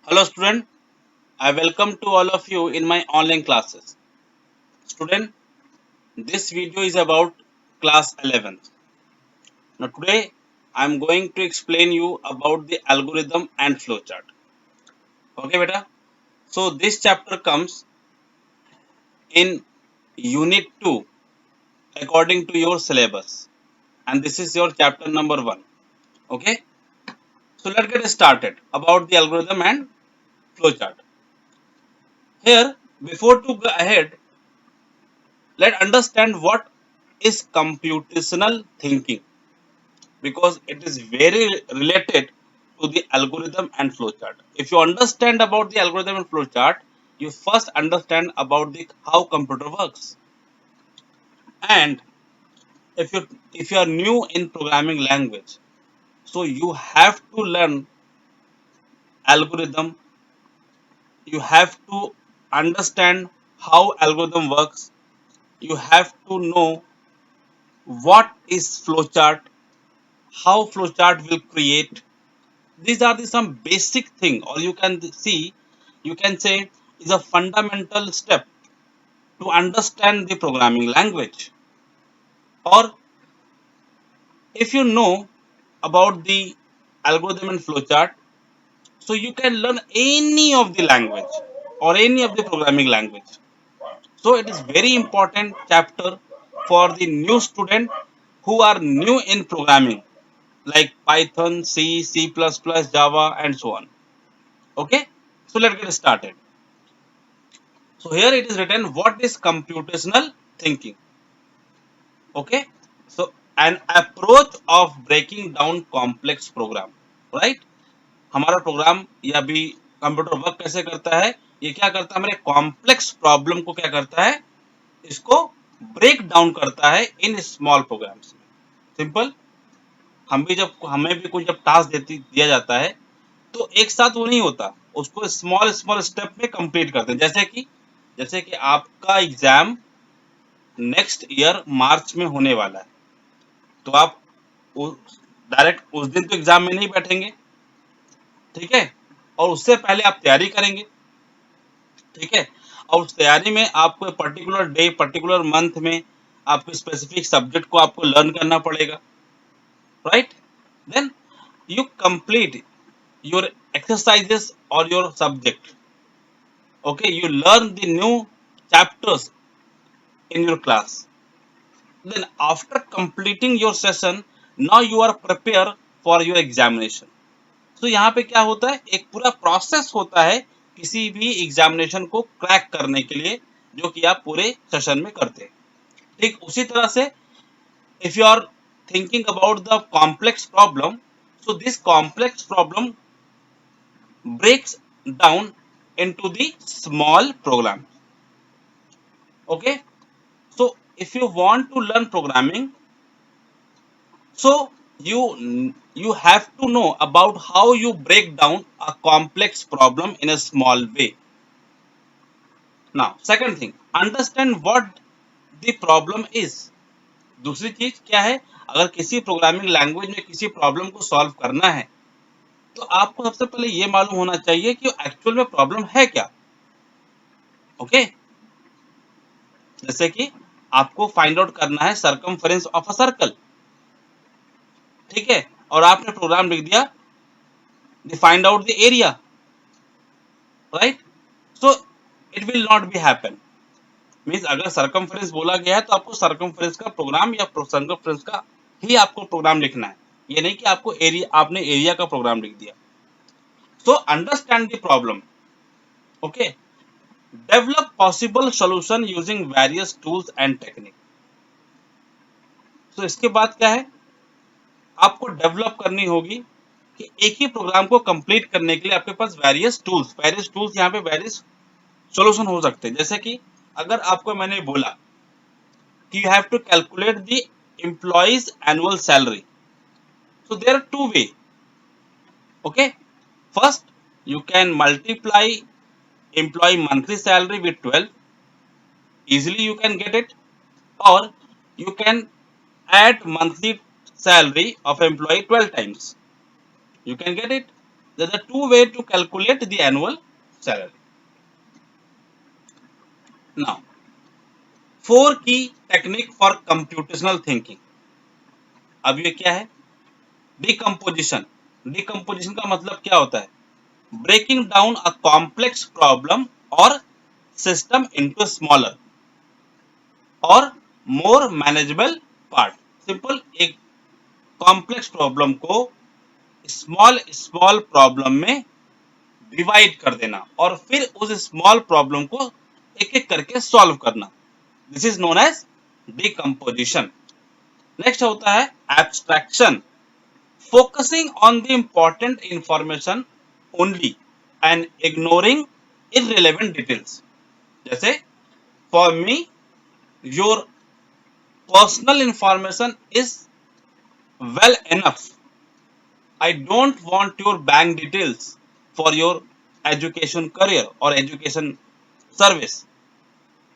Hello student, I welcome to all of you in my online classes. Student, this video is about class 11th. Now today I am going to explain you about the algorithm and flowchart. Okay beta? So this chapter comes in unit 2 according to your syllabus, and this is your chapter number 1. Okay? So let's get started about the algorithm and flowchart. Here, before to go ahead, let's understand what is computational thinking, because it is very related to the algorithm and flowchart. If you understand about the algorithm and flowchart, you first understand about the how computer works. And if you are new in programming language, so you have to learn algorithm. You have to understand how algorithm works. You have to know what is flowchart, how flowchart will create. These are the some basic thing, or you can say is a fundamental step to understand the programming language. Or if you know about the algorithm and flowchart, so you can learn any of the language or any of the programming language. So it is very important chapter for the new student who are new in programming, like Python, C, C++, Java, and so on. Okay, so let's get started. So here it is written what is computational thinking. Okay, so an approach of breaking down complex program, right? हमारा programme या भी computer work कैसे करता है, ये क्या करता है, हमारे कॉम्प्लेक्स प्रॉब्लम को क्या करता है, इसको ब्रेक डाउन करता है इन स्मॉल प्रोग्राम्स में। सिंपल, हम भी जब हमें भी कोई जब टास्क दिया जाता है तो एक साथ वो नहीं होता, उसको स्मॉल स्मॉल स्टेप में कंप्लीट करते हैं। जैसे कि आपका एग्जाम नेक्स्ट ईयर मार्च में होने वाला है, तो आप डायरेक्ट उस दिन तो एग्जाम में नहीं बैठेंगे, ठीक है, और उससे पहले आप तैयारी करेंगे, ठीक है, और उस तैयारी में आपको पर्टिकुलर डे पर्टिकुलर मंथ में आपको स्पेसिफिक सब्जेक्ट को आपको लर्न करना पड़ेगा, right? Then you complete your exercises और your subject. Okay, you learn the new chapters in your class. Then after completing your session, now you are prepared for your examination. So यहाँ पे क्या होता है, एक पूरा प्रोसेस होता है किसी भी एग्जामिनेशन को क्रैक करने के लिए, जो कि आप पूरे सेशन में करते हैं। ठीक उसी तरह से if you are thinking about the complex problem, so this complex problem breaks down into the small program. Okay, so if you want to learn programming, so you have to know about how you break down a complex problem in a small way. Now second thing, understand what the problem is. दूसरी चीज क्या है, अगर किसी programming language में किसी problem को solve करना है, तो आपको सबसे पहले ये मालूम होना चाहिए कि एक्चुअल में प्रॉब्लम है क्या। ओके, जैसे कि आपको फाइंड आउट करना है सर्कमफरेंस ऑफ अ सर्कल, ठीक है, और आपने प्रोग्राम लिख दिया find out the area, right? So it will not be happen. Means अगर सर्कमफरेंस बोला गया है तो आपको सर्कमफरेंस का प्रोग्राम या सर्कमफरेंस का ही आपको प्रोग्राम लिखना है, ये नहीं कि आपको एरिया आपने एरिया का प्रोग्राम लिख दिया। So understand the problem. Okay, develop possible solution using various tools and technique. तो इसके बाद क्या है, आपको डेवलप करनी होगी कि एक ही प्रोग्राम को कंप्लीट करने के लिए आपके पास वेरियस टूल्स यहाँ पे वेरियस सॉल्यूशन हो सकते हैं। जैसे कि अगर आपको मैंने बोला कि you have to calculate the employees annual salary, so there are two way. Okay, first you can multiply employee monthly salary with 12, easily you can get it, or you can add monthly salary of employee 12 times, you can get it. There are two ways to calculate the annual salary. Now, four key technique for computational thinking. अब ये क्या है? Decomposition. Decomposition का मतलब क्या होता है? Breaking down a complex problem और सिस्टम इनटू स्मॉलर और मोर मैनेजेबल पार्ट. सिंपल, एक कॉम्प्लेक्स प्रॉब्लम को स्मॉल स्मॉल प्रॉब्लम में डिवाइड कर देना और फिर उस स्मॉल प्रॉब्लम को एक एक करके सॉल्व करना. This is known as decomposition. Next होता है abstraction. Focusing on the important information only and ignoring irrelevant details. जैसे for me your personal information is well enough. I don't want your bank details for your education career or education service.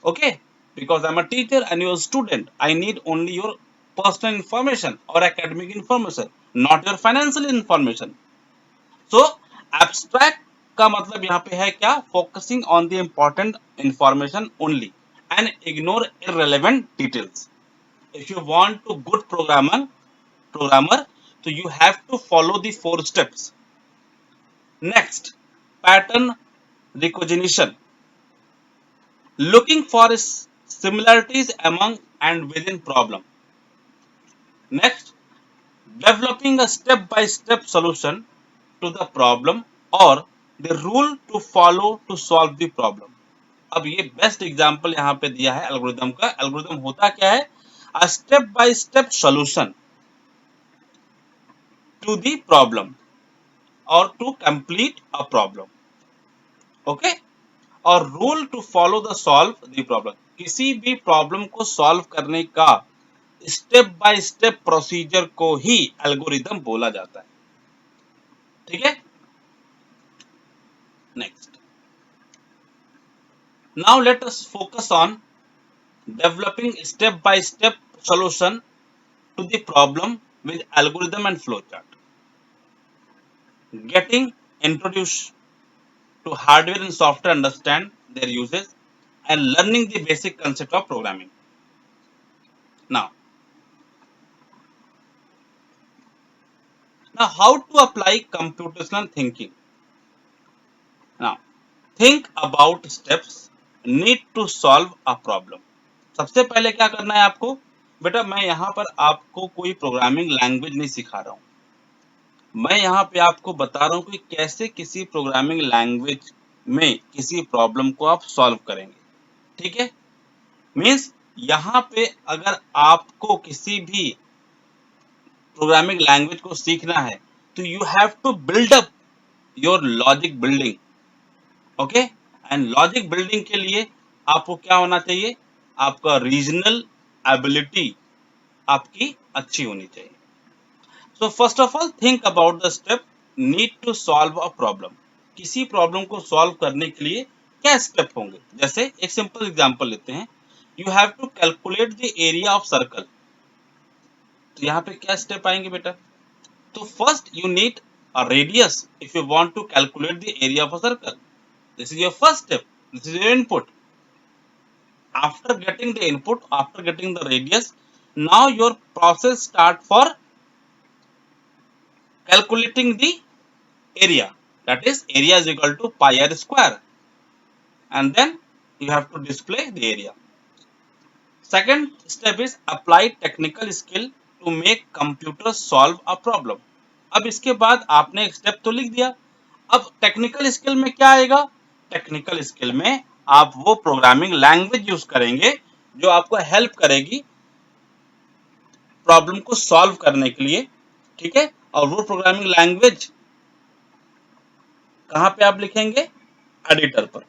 Okay? Because I'm a teacher and you're a student. I need only your personal information or academic information, not your financial information. So, abstract का मतलब यहाँ पे है क्या? Focusing on the important information only and ignore irrelevant details. If you want to good programmer, so you have to follow the four steps. Next, pattern recognition. Looking for similarities among and within problem. Next, developing a step-by-step solution to the problem or the rule to follow to solve the problem. अब ये best example यहाँ पे दिया है algorithm का. Algorithm होता क्या है? A step-by-step solution to the problem or to complete a problem. Okay? और rule to follow the solve the problem. किसी भी प्रॉब्लम को सॉल्व करने का स्टेप बाय स्टेप प्रोसीजर को ही एल्गोरिथम बोला जाता है. ठीक है. Next, now let us focus on developing step by step solution to the problem with algorithm and flow chart. Getting introduce to hardware and software, understand their uses and learning the basic concept of programming. Now how to apply computational thinking? Now think about steps need to solve a problem. सबसे पहले क्या करना है आपको? बेटा मैं यहाँ पर आपको कोई प्रोग्रामिंग लैंग्वेज नहीं सिखा रहा हूँ. मैं यहाँ पे आपको बता रहा हूँ कि कैसे किसी प्रोग्रामिंग लैंग्वेज में किसी प्रॉब्लम को आप सॉल्व करेंगे. ठीक है. मीन्स यहाँ पे अगर आपको किसी भी प्रोग्रामिंग लैंग्वेज को सीखना है तो you have to build up your logic building. Okay. And logic building के लिए आपको क्या होना चाहिए? आपका रीजनल एबिलिटी आपकी अच्छी होनी चाहिए. So first of all think about the step need to solve a problem. किसी प्रॉब्लम को सॉल्व करने के लिए क्या स्टेप होंगे? जैसे एक सिंपल एग्जांपल लेते हैं. You have to calculate the area of circle. तो यहाँ पे क्या स्टेप आएंगे बेटा? तो first you need a radius if you want to calculate the area of a circle. This is your first step. This is your input. After getting the input, after getting the radius, now your process start for calculating the area. That is area is equal to pi r square, and then you have to display the area. Second step is apply technical skill to make computer solve a problem. अब इसके बाद आपने एक step तो लिख दिया. अब technical skill में क्या आएगा? टेक्निकल स्किल में आप वो प्रोग्रामिंग लैंग्वेज यूज करेंगे जो आपको हेल्प करेगी प्रॉब्लम को सॉल्व करने के लिए. ठीक है. और वो प्रोग्रामिंग लैंग्वेज कहां पे आप लिखेंगे? एडिटर पर.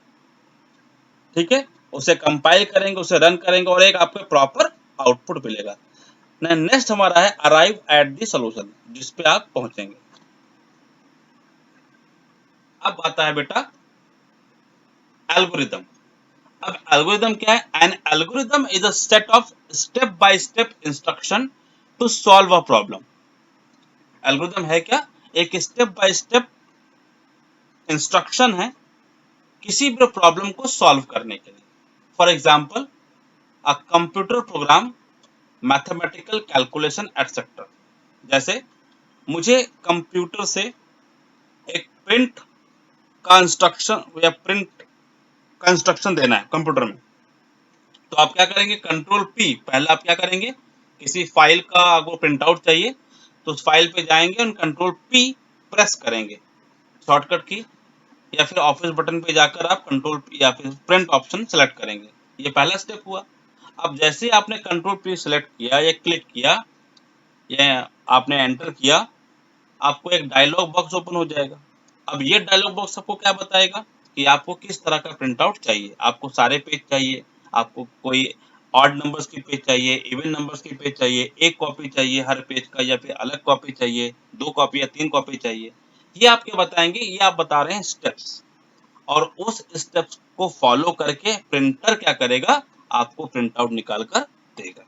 ठीक है. उसे कंपाइल करेंगे, उसे रन करेंगे और एक आपको प्रॉपर आउटपुट मिलेगा. नेक्स्ट हमारा है अराइव एट द सॉल्यूशन, जिस पे आप पहुंचेंगे. अब आता है बेटा एल्गोरिथम. अब एल्गोरिथम क्या है? An algorithm is a set of step by step instruction to solve a problem. Algorithm है क्या? एक स्टेप बाय स्टेप इंस्ट्रक्शन है किसी भी प्रॉब्लम को सॉल्व करने के लिए। For example a computer program, mathematical calculation etcetera. जैसे मुझे कंप्यूटर से एक प्रिंट का इंस्ट्रक्शन या प्रिंट का इंस्ट्रक्शन देना है कंप्यूटर में, तो आप क्या करेंगे, कंट्रोल पी, पहले आप क्या करेंगे, किसी फाइल का आपको प्रिंट आउट चाहिए तो उस फाइल पे जाएंगे और कंट्रोल पी प्रेस करेंगे शॉर्टकट की, या फिर ऑफिस बटन पे जाकर आप कंट्रोल या फिर प्रिंट ऑप्शन सेलेक्ट करेंगे। ये पहला स्टेप हुआ। अब जैसे ही आपने कंट्रोल पी सेलेक्ट किया या क्लिक किया या आपने एंटर किया, आपको एक डायलॉग बॉक्स ओपन हो जाएगा। अब ये डायलॉग बॉक्स आपको क्या बताएगा कि आपको किस तरह का प्रिंट आउट चाहिए। आपको सारे पेज चाहिए, आपको कोई ऑड नंबर्स की पेज चाहिए, इवन नंबर्स की पेज चाहिए, एक कॉपी चाहिए हर पेज का, या फिर अलग कॉपी चाहिए, 2 कॉपी या 3 कॉपी चाहिए, ये आपके बताएंगे। ये आप बता रहे हैं स्टेप्स, और उस स्टेप्स को फॉलो करके प्रिंटर क्या करेगा, आपको प्रिंट आउट निकाल कर देगा।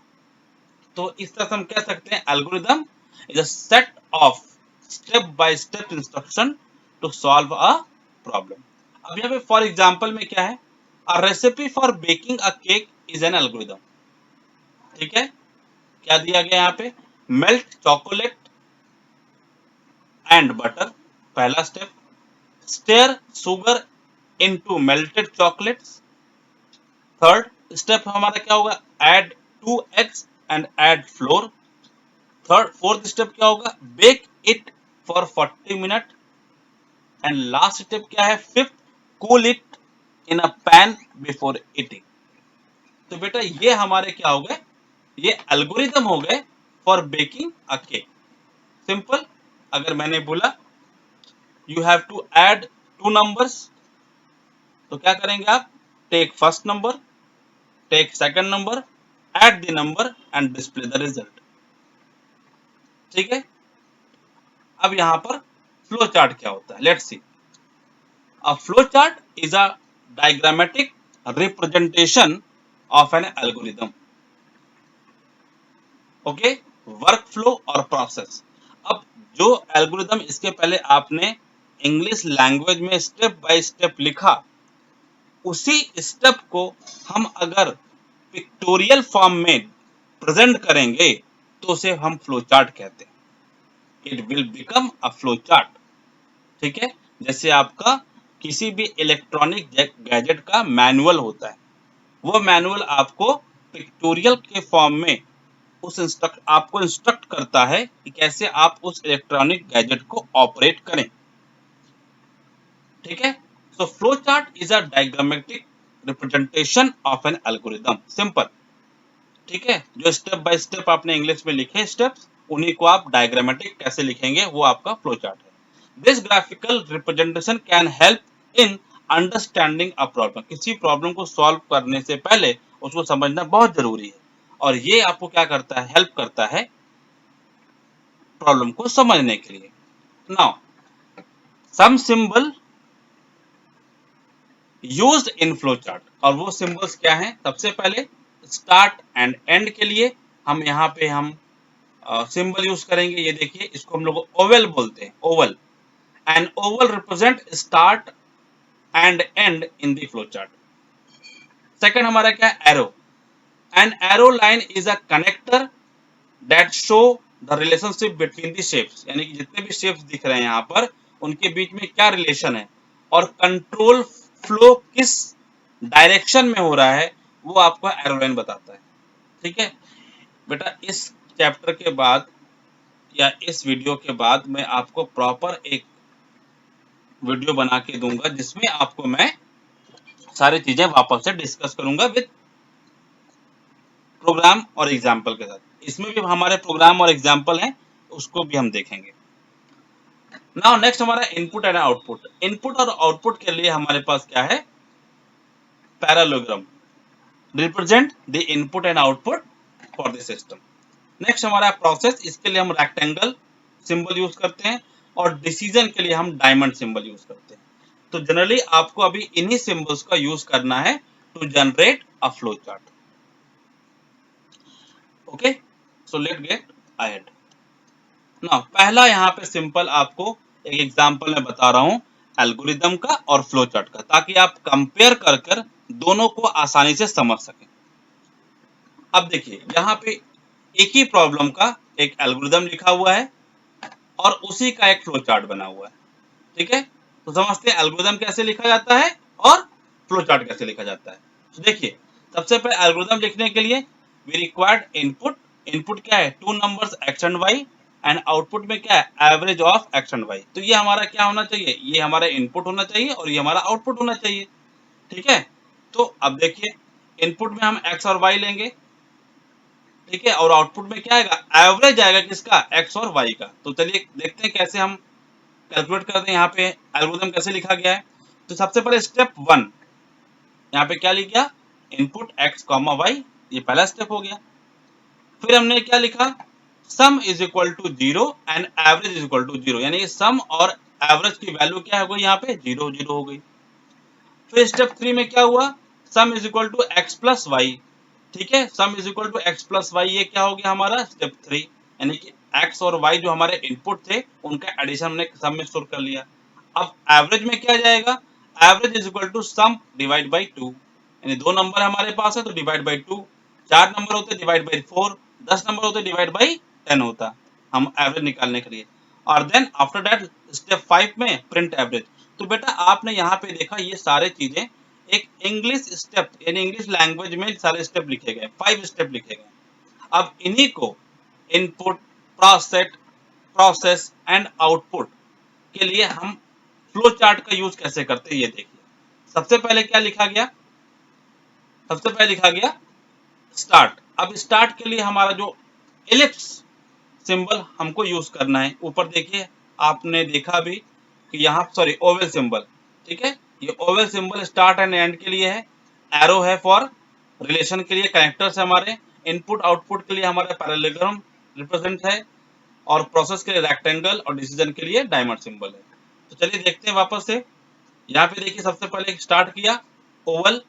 तो इस तरह से हम कह सकते हैं algorithm is a set of step by step instruction to solve a problem. अब यहाँ पे फॉर एग्जांपल में क्या है, a recipe for baking a cake is an algorithm. ठीक है, क्या दिया गया यहाँ पे, मेल्ट चॉकलेट एंड बटर, पहला स्टेप। Stir sugar into melted chocolates, third step हमारा क्या होगा, add 2 eggs and add flour. Fourth step क्या होगा, bake it for 40 minute. And last step क्या है, fifth, cool it in a pan before eating. तो बेटा ये हमारे क्या हो गए, ये एल्गोरिदम हो गए for baking a cake. Simple, अगर मैंने बोला you have to add 2 numbers, तो क्या करेंगे आप, take first number, take second number, add the number and display the result. ठीक है, अब यहां पर फ्लो चार्ट क्या होता है, let's see. A flow chart is a diagrammatic representation of N algorithm. Okay, work flow और प्रोसेस। अब जो एल्गोरिदम इसके पहले आपने इंग्लिश लैंग्वेज में स्टेप बाय स्टेप लिखा, उसी स्टेप को हम अगर पिक्टोरियल फॉर्म में प्रेजेंट करेंगे तो उसे हम फ्लो चार्ट कहते हैं। It will become a flow chart. ठीक है, जैसे आपका किसी भी इलेक्ट्रॉनिक गैजेट का मैनुअल होता है, वो मैनुअल आपको पिक्टोरियल के फॉर्म में आपको इंस्ट्रक्ट करता है कि कैसे आप उस इलेक्ट्रॉनिक गैजेट को ऑपरेट करें। ठीक है, so flow chart is a diagrammatic representation of N algorithm, simple. ठीक है, जो स्टेप बाय स्टेप आपने इंग्लिश में लिखे स्टेप्स, उन्हीं को आप डायग्रामेटिक कैसे लिखेंगे, वो आपका फ्लो चार्ट है। This graphical representation can help in understanding a problem. किसी प्रॉब्लम को सॉल्व करने से पहले उसको समझना बहुत जरूरी है, और ये आपको क्या करता है, हेल्प करता है प्रॉब्लम को समझने के लिए। Now some symbol used in flow chart, और वो सिंबल्स क्या हैं, सबसे पहले स्टार्ट एंड एंड के लिए हम यहाँ पे हम सिंबल यूज करेंगे। ये देखिए, इसको हम लोग ओवल बोलते हैं, Oval. And Oval represent start and and in the flow chart. Second हमारा क्या है, arrow. An arrow line is a connector that show the relationship between the shapes, यानी कि जितने भी शेप्स दिख रहे हैं यहाँ पर, उनके बीच में क्या रिलेशन है, और कंट्रोल फ्लो किस डायरेक्शन में हो रहा है, वो आपको एरो लाइन बताता है। ठीक है बेटा, इस चैप्टर के बाद या इस वीडियो के बाद मैं आपको प्रॉपर एक वीडियो बना के दूंगा, जिसमें आपको मैं सारी चीजें वापस से डिस्कस करूंगा विद प्रोग्राम और एग्जाम्पल के साथ। इसमें भी हमारे प्रोग्राम और एग्जाम्पल हैं, उसको भी हम देखेंगे। नाउ नेक्स्ट हमारा इनपुट एंड आउटपुट। इनपुट और आउटपुट के लिए हमारे पास क्या है, parallelogram represent the input and output for the system. Next हमारा प्रोसेस, इसके लिए हम रेक्टेंगल सिंबल यूज करते हैं, और डिसीजन के लिए हम डायमंड सिंबल यूज करते हैं। तो जनरली आपको अभी इन्हीं सिंबल्स का यूज करना है to generate a flow chart. Okay, so let get ahead. Now पहला यहाँ पे सिंपल आपको एक एग्जांपल में बता रहा हूं, एल्गोरिदम का और फ्लो चार्ट का, ताकि आप कंपेयर कर कर दोनों को आसानी से समझ सकें। अब देखिए यहाँ पे एक ही प्रॉब्लम का एक एल्गोरिदम लिखा हुआ है और उसी का एक फ्लो चार्ट बना हुआ है। ठीक है, तो समझते हैं एल्गोरिदम कैसे लिखा जाता है और फ्लो चार्ट कैसे लिखा जाता है। तो देखिए सबसे पहले एल्गोरिदम लिखने के लिए वी रिक्वायर्ड इनपुट। इनपुट क्या है, two numbers X and Y, and output में क्या है, average of X and Y. तो ये हमारा क्या होना चाहिए, ये हमारा इनपुट होना चाहिए और ये हमारा आउटपुट होना चाहिए। ठीक है, तो अब देखिए इनपुट में हम एक्स और वाई लेंगे, ठीक है, और आउटपुट में क्या आएगा, एवरेज आएगा किसका, एक्स और वाई का। तो चलिए देखते हैं कैसे हम कैलकुलेट करते हैं, यहाँ पे एल्गोरिथम कैसे लिखा गया है। तो सबसे पहले स्टेप 1, यहाँ पे क्या लिख गया, इनपुट एक्स कॉमा वाई, ये पहला स्टेप हो गया। फिर हमने क्या लिखा, sum is equal to 0 and average is equal to 0, यानी सम और एवरेज की वैल्यू क्या हो गई, यहाँ पे 0 0 हो गई। फिर स्टेप 3 में क्या हुआ, sum is equal to X plus Y. ठीक है, sum is equal to X plus Y, ये क्या हो गया हमारा स्टेप 3, यानी कि एक्स और वाई जो हमारे इनपुट थे उनका एडिशन हमने सम में स्टोर कर लिया। अब एवरेज में क्या जाएगा, average is equal to sum divide by 2, यानी दो नंबर हमारे पास है तो डिवाइड बाई 2, चार नंबर होते डिवाइड बाई 4, 10 नंबर होते डिवाइड बाई 10 होता हम एवरेज निकालने के लिए। और देन आफ्टर दैट स्टेप 5 में प्रिंट एवरेज। तो बेटा आपने यहाँ पे देखा ये सारे चीजें एक इंग्लिश स्टेप यानी इंग्लिश लैंग्वेज में सारे स्टेप लिखे गए, 5 स्टेप लिखे गए। अब इन्हीं को input, process process and output के लिए हम फ्लो चार्ट का यूज कैसे करते हैं ये देखिए। सबसे पहले क्या लिखा गया, सबसे पहले लिखा गया स्टार्ट। अब स्टार्ट के लिए हमारा जो एलिप्स सिंबल हमको यूज करना है, ऊपर देखिए आपने देखा भी कि यहाँ सॉरी ओवल सिंबल, ठीक है, ये Oval symbol start and and के लिए है, एरो है फॉर रिलेशन के लिए, कनेक्टर्स है हमारे, इनपुट आउटपुट के लिए हमारा पैरेललोग्राम रिप्रेजेंट है, और प्रोसेस के लिए रेक्टेंगल और डिसीजन के लिए डायमंड सिंबल है। तो चलिए देखते हैं वापस से, यहाँ पे देखिए सबसे पहले स्टार्ट किया, ओवल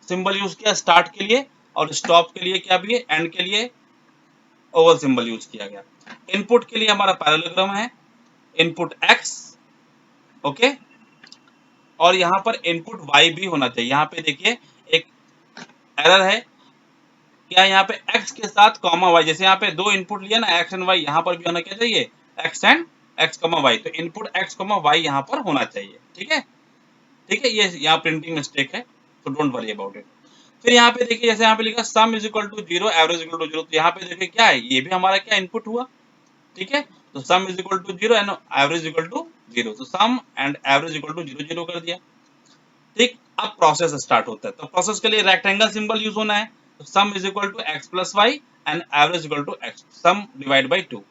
सिंबल यूज किया स्टार्ट के लिए, और स्टॉप के लिए क्या भी है, एंड के लिए ओवल सिंबल यूज किया गया। इनपुट के लिए हमारा पैरेललोग्राम है, इनपुट एक्स, ओके, और यहाँ पर इनपुट वाई भी होना चाहिए। यहाँ पे देखिए एक एरर है, क्या यहाँ पे एक्स के साथ कॉमा वाई, जैसे यहाँ पे दो इनपुट लिया ना एक्स एंड वाई, यहाँ पर भी होना क्या चाहिए, X and X comma Y, तो इनपुट एक्स कॉमा वाई यहाँ पर होना चाहिए। ठीक है, ठीक है, ये यहाँ प्रिंटिंग मिस्टेक है, तो डोंट वरी अबाउट इट। फिर यहाँ पे देखिए जैसे यहाँ पे लिखा sum is equal to 0 average equal to 0, तो यहाँ पे देखिए क्या है, ये भी हमारा क्या इनपुट हुआ। ठीक है, तो sum is equal to 0 and average equal to 0, तो sum and average equal to 0 0 कर दिया। ठीक, अब प्रोसेस स्टार्ट होता है, तो प्रोसेस के लिए रेक्टेंगल सिंबल यूज होना है, तो sum is equal to X plus Y and average equal to X, sum divide by 2।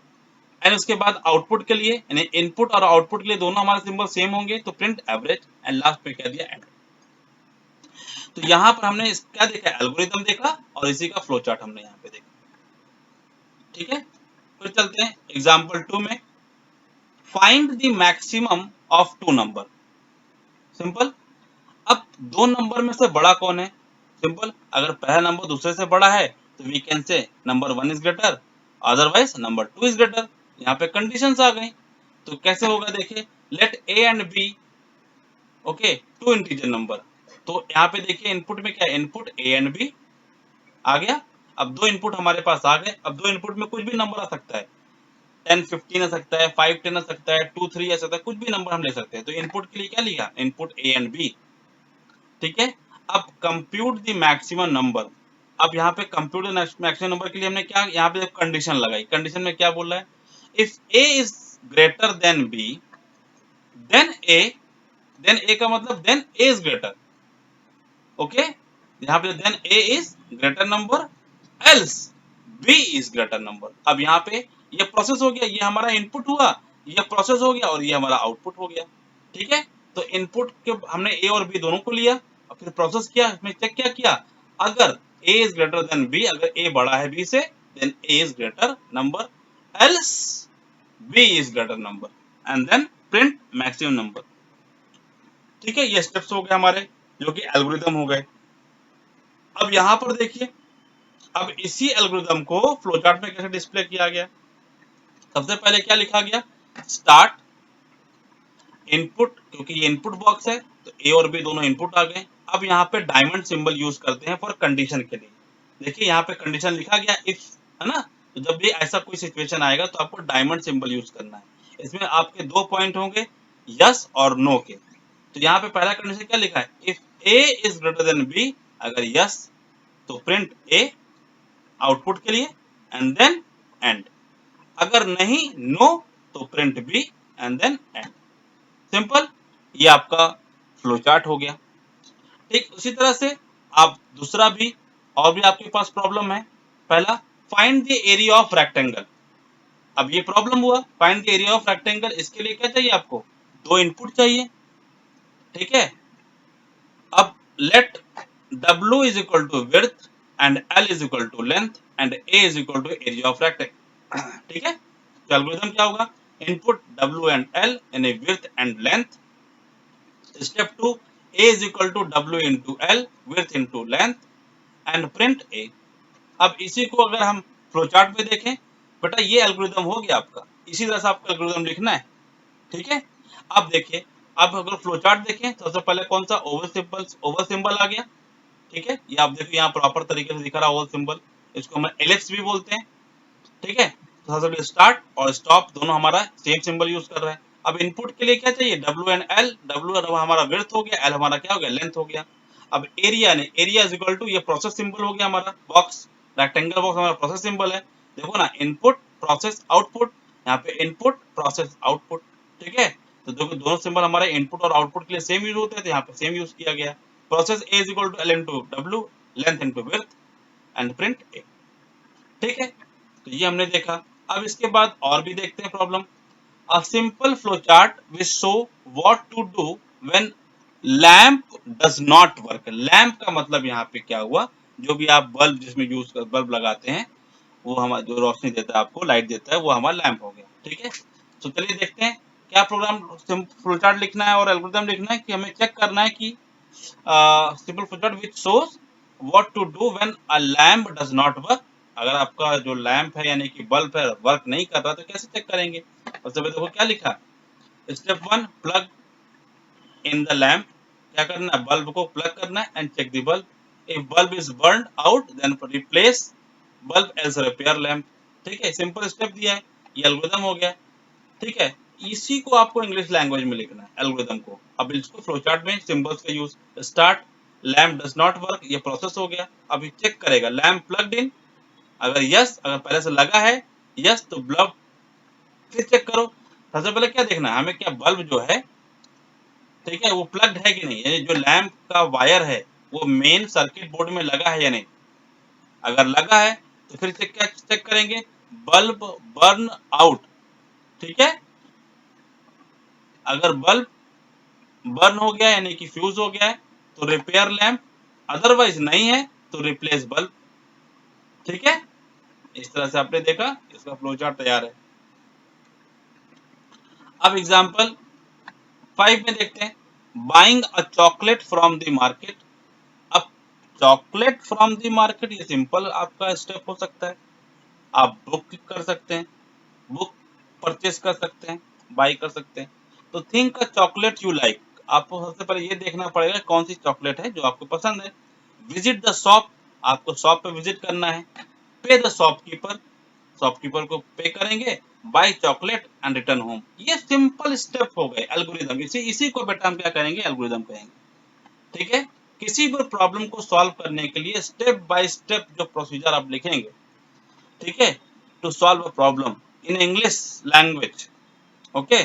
And उसके बाद आउटपुट के लिए यानी इनपुट और आउटपुट के लिए दोनों हमारे सिंबल सेम होंगे, तो प्रिंट एवरेज, एंड लास्ट में कह दिया एंड। तो यहाँ पर हमने क्या देखा, एल्गोरिथम देखा और इसी का फ्लो चार्ट हमने यहाँ पे देखा। ठीक है, फिर चलते हैं एग्जाम्पल 2 में, find the maximum of two number. Simple, अब दो नंबर में से बड़ा कौन है, सिंपल, अगर पहला नंबर दूसरे से बड़ा है तो we can say number 1 is greater, otherwise number 2 is greater. यहाँ पे कंडीशंस आ गई, तो कैसे होगा देखिए, let A and B, okay, two integer number. तो यहाँ पे देखिए इनपुट में क्या है, इनपुट ए एंड बी आ गया। अब दो इनपुट हमारे पास आ गए, अब दो इनपुट में कुछ भी नंबर आ सकता है, 10 15 आ सकता है, 5 10 आ सकता है, 2 3 आ सकता है, कुछ भी नंबर हम ले सकते हैं। तो इनपुट के लिए क्या लिया, इनपुट ए एंड बी। ठीक है, अब कंप्यूट द मैक्सिमम नंबर। अब यहाँ पे कंप्यूट मैक्सिमम नंबर के लिए हमने क्या यहाँ पे कंडीशन लगाई, कंडीशन में क्या बोल रहा है, if A is greater then B then A, then A का मतलब then A is greater, okay, यहाँ पे then A is greater number, else B is greater number. अब यहाँ पे ये प्रोसेस हो गया, ये हमारा इनपुट हुआ, ये प्रोसेस हो गया और ये हमारा आउटपुट हो गया। ठीक है, तो इनपुट के हमने ए और बी दोनों को लिया और फिर प्रोसेस किया, इसमें चेक क्या किया, अगर A is greater then B, अगर ए बड़ा है बी से, then A is greater number, else B is greater number, and then print maximum number. ठीक है, ये स्टेप्स हो गए हमारे जो कि एल्गोरिथम हो गए। अब यहाँ पर देखिए, अब इसी एल्गोरिथम को फ्लोचार्ट में कैसे डिस्प्ले किया गया। सबसे पहले क्या लिखा गया, स्टार्ट, इनपुट, क्योंकि ये इनपुट बॉक्स है तो ए और बी दोनों इनपुट आ गए। अब यहाँ पे डायमंड सिंबल यूज करते हैं फॉर कंडीशन के लिए। देखिए यहाँ पे कंडीशन लिखा गया इफ, है ना, तो जब भी ऐसा कोई सिचुएशन आएगा तो आपको डायमंड सिंबल यूज करना है। इसमें आपके दो पॉइंट होंगे, यस और नो के। तो यहाँ पे पहला कंडीशन क्या लिखा है, if A is greater then B, अगर यस तो प्रिंट ए आउटपुट के लिए एंड देन एंड, अगर नहीं नो तो print B and then end. Simple, ये आपका फ्लो चार्ट हो गया। ठीक उसी तरह से आप दूसरा भी, और भी आपके पास प्रॉब्लम है। पहला, find the area of rectangle. अब ये प्रॉब्लम हुआ, find the area of rectangle, इसके लिए क्या चाहिए आपको, दो इनपुट चाहिए। ठीक है, अब let W is equal to width and L is equal to length and A is equal to area of rectangle. ठीक है, तो एल्गोरिथम क्या होगा, इनपुट W एंड L यानी width and length. Step 2, A is equal to W into L, width into length and print A। अब इसी को अगर हम फ्लो चार्ट में देखें, बेटा ये एल्गोरिथम हो गया आपका, इसी तरह से आपको एल्गोरिथम लिखना है। ठीक है, अब देखिए, अब अगर फ्लो चार्ट देखें तो सबसे पहले कौन सा, ओवल सिंबल आ गया। ठीक है, ये आप देखिए यहाँ प्रॉपर तरीके से दिख रहा है ओवल सिंबल, इसको हम एलिप्स भी बोलते हैं। ठीक है, तो सबसे पहले स्टार्ट और स्टॉप दोनों हमारा सेम सिंबल यूज कर रहा है। अब इनपुट के लिए क्या चाहिए, W एंड L, W हमारा विड्थ हो गया, L हमारा क्या हो गया, लेंथ हो गया। अब एरिया ने, एरिया इज इक्वल टू, ये प्रोसेस सिंबल हो गया हमारा, बॉक्स रेक्टेंगल बॉक्स हमारा प्रोसेस सिंबल है। देखो ना, इनपुट प्रोसेस आउटपुट, यहाँ पे इनपुट प्रोसेस आउटपुट। ठीक है, तो देखो दोनों सिंबल हमारे इनपुट और आउटपुट के लिए सेम यूज होते हैं, तो यहाँ पे सेम यूज किया गया। Process A is equal to L into W, length into width and print A। ठीक है, तो ये हमने देखा। अब इसके बाद और भी देखते हैं problem. A simple flowchart will show what to do when lamp does not work। Lamp का मतलब यहाँ पे क्या हुआ, जो भी आप बल्ब जिसमें यूज कर बल्ब लगाते हैं, वो हमारा जो रोशनी देता है आपको, लाइट देता है, वो हमारा लैंप हो गया। ठीक है, तो चलिए देखते हैं क्या प्रोग्राम फ्लोचार्ट लिखना है और एल्गोरिथम लिखना है, कि हमें चेक करना है कि simple flowchart which shows what to do when a lamp does not work. अगर आपका जो लैंप है यानी कि बल्ब है वर्क नहीं कर रहा तो कैसे चेक करेंगे। सबसे पहले देखो क्या लिखा, step 1, plug in the lamp. क्या करना है, बल्ब को प्लग करना है and check the bulb. If bulb is burn out then replace bulb as repair lamp. ठीक है, सिंपल स्टेप दिया है, ये एल्गोरिथम हो गया। ठीक है, इसी को आपको इंग्लिश लैंग्वेज में लिखना है एल्गोरिथम को। अब इसको फ्लोचार्ट में सिंबल्स का use, start, lamp does not work, ये प्रोसेस हो गया। अब ये चेक करेगा लैंप प्लग्ड इन, अगर यस, अगर पहले से लगा है यस तो बल्ब, फिर चेक करो। सबसे पहले क्या देखना है हमें, क्या बल्ब जो है, ठीक है, वो प्लग्ड है कि नहीं, यानी जो लैंप का वायर है वो मेन सर्किट बोर्ड में लगा है या नहीं। अगर लगा है तो फिर से क्या चेक करेंगे, बल्ब बर्न आउट। ठीक है, अगर बल्ब बर्न हो गया यानी कि फ्यूज हो गया है तो रिपेयर लैंप, अदरवाइज नहीं है तो रिप्लेस बल्ब। ठीक है, इस तरह से आपने देखा, इसका फ्लो चार्ट तैयार है। अब एग्जांपल 5 में देखते हैं, buying a chocolate from the market. अब चॉकलेट फ्रॉम द मार्केट, ये सिंपल आपका स्टेप हो सकता है, आप बुक कर सकते हैं, बुक परचेस कर सकते हैं, बाई कर सकते हैं। तो think a chocolate you like, आपको सबसे पहले ये देखना पड़ेगा कौन सी चॉकलेट है जो आपको पसंद है। विजिट द शॉप, आपको शॉप पे विजिट करना है। पे द शॉपकीपर, शॉपकीपर को पे करेंगे, buy chocolate and return home. ये सिंपल स्टेप हो गए एल्गोरिथम, इसी इसी को बेटा हम क्या करेंगे, एल्गोरिथम कहेंगे। ठीक है, किसी भी प्रॉब्लम को सॉल्व करने के लिए स्टेप बाय स्टेप जो प्रोसीजर आप लिखेंगे, ठीक है, to solve a problem in English language, okay,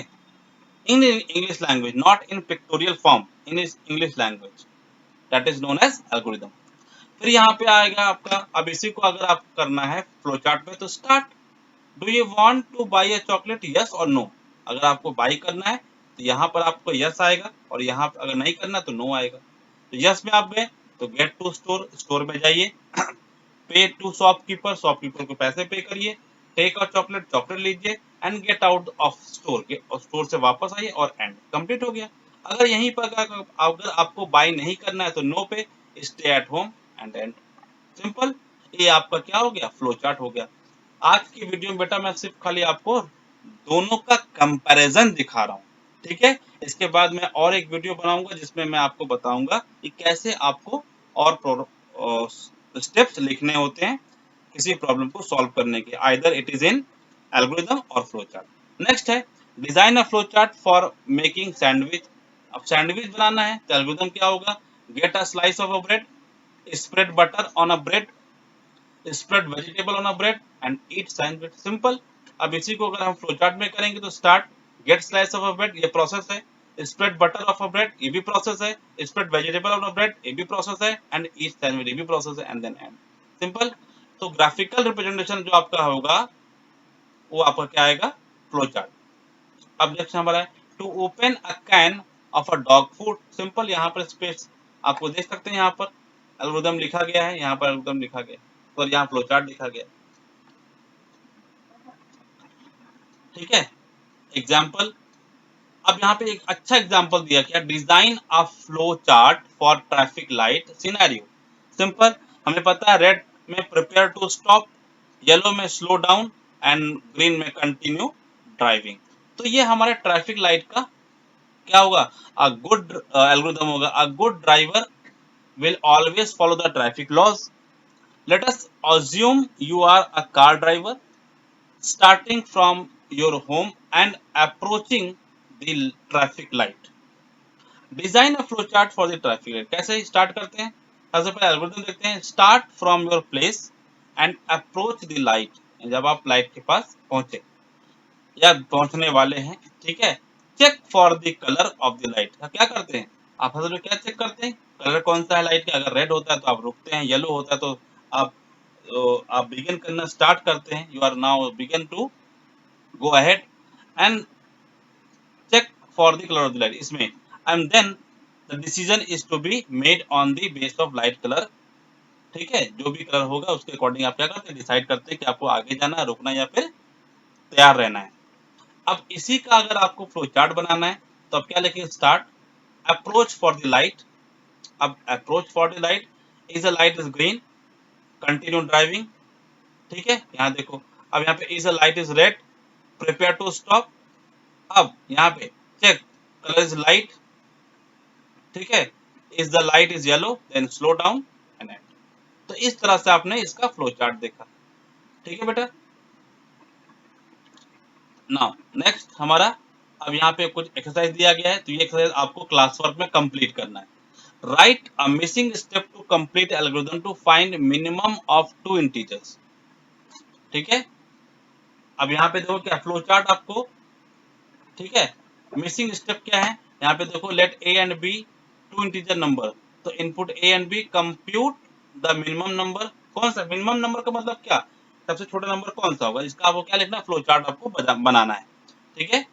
in English language, not in pictorial form, in English language, that is known as algorithm. फिर यहाँ पे आएगा आपका, अब इसी को अगर आप करना है फ्लो चार्ट में, तो start, do you want two by a chocolate, yes और नो। अगर आपको बाई करना है तो यहाँ पर आपको यस आएगा, और यहाँ पर अगर नहीं करना तो नो आएगा। तो यस में आप गए तो गेट टू स्टोर, स्टोर में जाइए, पे टू शॉपकीपर, शॉपकीपर को पैसे पे करिए, टेक अ चॉकलेट, चॉकलेट लीजिए and get out of store के, और स्टोर से वापस आइए और एंड कंप्लीट हो गया। अगर यहीं पर अगर आपको बाई नहीं करना है तो नो पे, stay at home and and. Simple, ये आपका क्या हो गया, फ्लो चार्ट हो गया। आज की वीडियो में बेटा मैं सिर्फ खाली आपको दोनों का कंपैरिजन दिखा रहा हूँ, ठीक है। इसके बाद मैं और एक वीडियो बनाऊंगा जिसमें मैं आपको बताऊंगा कि कैसे आपको और स्टेप्स लिखने होते हैं किसी प्रॉब्लम को सॉल्व करने के, either it is in algorithm और फ्लो चार्ट। नेक्स्ट है design a flow chart for making sandwich. अब सैंडविच बनाना है तो एल्गोरिथम क्या होगा, get a slice of a bread, spread butter on a bread, spread vegetable on a bread and eat sandwich, simple. अब इसी को अगर हम फ्लो चार्ट में करेंगे तो start get slice of a bread, ये प्रोसेस है, spread butter of a bread, ये भी प्रोसेस है, spread vegetable on a bread, ये भी प्रोसेस है, एंड ईट सैंडविच, ये भी प्रोसेस है, एंड देन एंड, सिंपल। तो ग्राफिकल रिप्रेजेंटेशन जो आपका होगा वो आपका क्या आएगा, फ्लो चार्ट। अब नेक्स्ट हमारा है to open a can of a dog food, simple. यहाँ पर स्पेस आपको देख सकते हैं, यहाँ पर एल्गोरिथम लिखा गया है, यहाँ पर एल्गोरिथम लिखा गया है और यहाँ फ्लो चार्ट लिखा गया है, ठीक है। एग्जाम्पल, अब यहाँ पे एक अच्छा एग्जाम्पल दिया क्या, design a flow chart for traffic light scenario, simple. हमें पता है रेड में प्रिपेयर टू स्टॉप, येलो में स्लो डाउन एंड ग्रीन में कंटिन्यू ड्राइविंग। तो ये हमारे ट्रैफिक लाइट का क्या होगा, अ गुड एल्गोरिथम होगा, a good driver will always follow the traffic laws. Let us assume you are a car driver starting from your home and approaching the traffic light. Design a flow chart for the traffic light. कैसे start करते हैं, सबसे पहले algorithm देखते हैं, start from your place and approach the light, जब आप light के पास पहुंचे या पहुंचने वाले हैं, ठीक है। Check for the colour of the light, क्या करते हैं आप, असल में क्या चेक करते हैं, कलर कौन सा है लाइट का, अगर रेड होता है तो आप रुकते हैं, येलो होता है आप आप बिगिन करना स्टार्ट करते हैं, you are now begin to go ahead and check for the colour of the light, इसमें and then the decision is to be made on the base of light colour, ठीक है। जो भी colour होगा उसके according आप क्या करते हैं, डिसाइड करते हैं कि आपको आगे जाना है, रुकना है या फिर तैयार रहना है। अब इसी का अगर आपको फ्लो चार्ट बनाना है तो आप क्या लिखेंगे, start approach for the light. अब approach for the light, is a light is green, continue driving, ठीक है। यहाँ देखो, अब यहाँ पे is a light is red, prepare to stop. अब यहाँ पे चेक कलर इज लाइट, ठीक है, is the light is yellow, then slow down and end. तो इस तरह से आपने इसका फ्लो चार्ट देखा, ठीक है बेटा। नाउ नेक्स्ट हमारा, अब यहाँ पे कुछ एक्सरसाइज दिया गया है, तो ये एक्सरसाइज आपको क्लास वर्क में कंप्लीट करना है। Write a missing step to complete algorithm to find minimum of two integers, ठीक है। अब यहाँ पे देखो क्या फ्लो चार्ट आपको, ठीक है। मिसिंग स्टेप क्या है, यहाँ पे देखो let A and B two integer number, तो input A and B, compute the minimum number, कौन सा मिनिमम नंबर का मतलब क्या, सबसे छोटा नंबर कौन सा होगा, इसका आपको क्या लिखना, फ्लो चार्ट आपको बनाना है, ठीक है।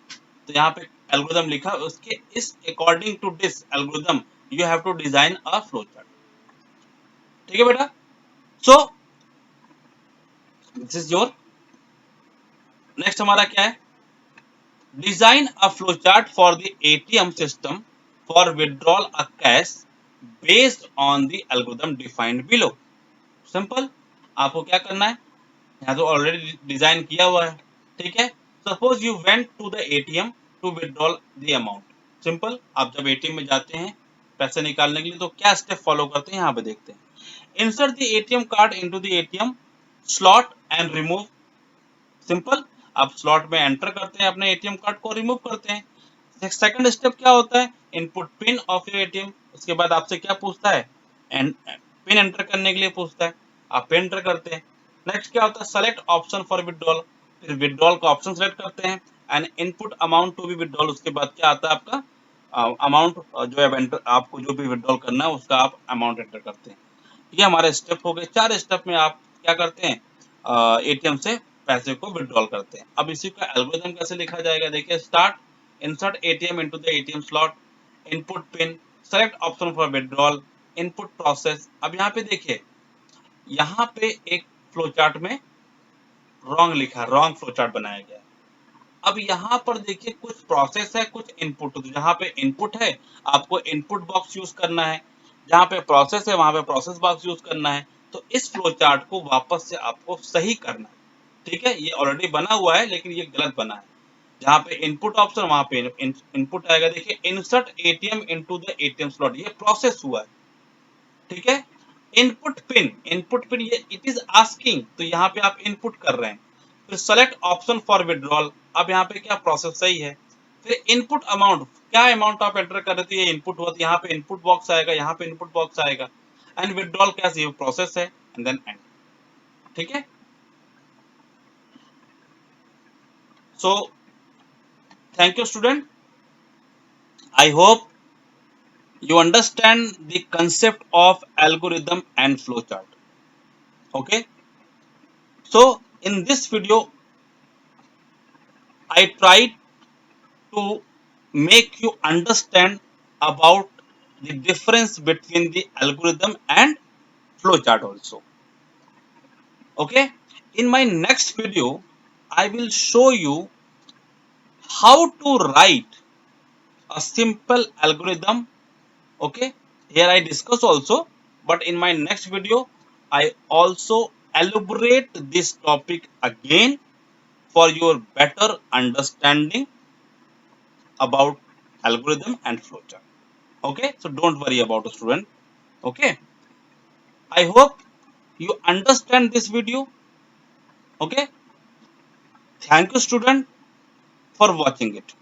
तो यहाँ पे एल्गोरिथम लिखा, उसके इस according to this algorithm you have to design a flow chart, ठीक है बेटा। So this is your, next हमारा क्या है, design a flow chart for the ATM system for withdrawal a cash based on the algorithm defined below, simple. आपको क्या करना है, यहाँ तो ऑलरेडी डिजाइन किया हुआ है, ठीक है। Suppose you went to the ATM to withdrawal the amount, simple. आप जब एटीएम में जाते हैं पैसे निकालने के लिए तो क्या स्टेप फॉलो करते हैं, यहाँ पे देखते हैं, insert the ATM card into the ATM slot and remove, simple. आप स्लॉट में एंटर करते हैं अपने एटीएम कार्ड को, रिमूव करते हैं। सेकंड स्टेप क्या होता है, input pin of your ATM, उसके बाद आपसे क्या पूछता है, पिन एंटर करने के लिए पूछता है, आप पिन एंटर करते हैं। नेक्स्ट क्या होता है, सेलेक्ट ऑप्शन फॉर विड्रॉल, फिर विड्रॉल का ऑप्शन सेलेक्ट करते हैं and input amount to be withdrawal, उसके बाद क्या आता है आपका अमाउंट, जो है आपको जो भी विड्रॉल करना है उसका आप अमाउंट एंटर करते हैं। ये हमारे स्टेप हो गए, चार स्टेप में आप क्या करते हैं, एटीएम से पैसे को विड्रॉल करते हैं। अब इसी का एल्गोरिथम कैसे लिखा जाएगा, देखिए, start insert ATM into the ATM slot, input pin, select option for withdrawal, input process. अब यहाँ पे देखिए, यहाँ पे एक फ्लो चार्ट में रॉन्ग लिखा, रॉन्ग फ्लो चार्ट बनाया गया है। अब यहाँ पर देखिए कुछ प्रोसेस है, कुछ इनपुट, तो जहाँ पे इनपुट है आपको इनपुट बॉक्स यूज करना है, जहाँ पे प्रोसेस है वहां पे प्रोसेस बॉक्स यूज करना है। तो इस फ्लो चार्ट को वापस से आपको सही करना है, ठीक है। ये ऑलरेडी बना हुआ है लेकिन ये गलत बना है, जहां पे इनपुट ऑप्शन वहां पे इनपुट आएगा। देखिए insert ATM into the ATM slot, ये प्रोसेस हुआ है, ठीक है। इनपुट पिन ये इट इज आस्किंग, तो यहाँ पे आप इनपुट कर रहे हैं। फिर सेलेक्ट ऑप्शन फॉर विड्रॉल, अब यहाँ पे क्या प्रोसेस सही है। फिर इनपुट अमाउंट, क्या अमाउंट आप एंटर कर रहे थे, ये इनपुट हुआ, तो यहाँ पे इनपुट बॉक्स आएगा, यहाँ पे इनपुट बॉक्स आएगा। एंड विड्रॉल क्या ये प्रोसेस है, एंड देन एंड, ठीक है। So thank you student, I hope you understand the concept of algorithm and flowchart. Okay, so in this video I tried to make you understand about the difference between the algorithm and flowchart also. Okay, in my next video I will show you how to write a simple algorithm. Okay, here I discuss also, but in my next video I also elaborate this topic again for your better understanding about algorithm and flowchart. Okay, so don't worry about it, student. Okay, I hope you understand this video. Okay, thank you student for watching it.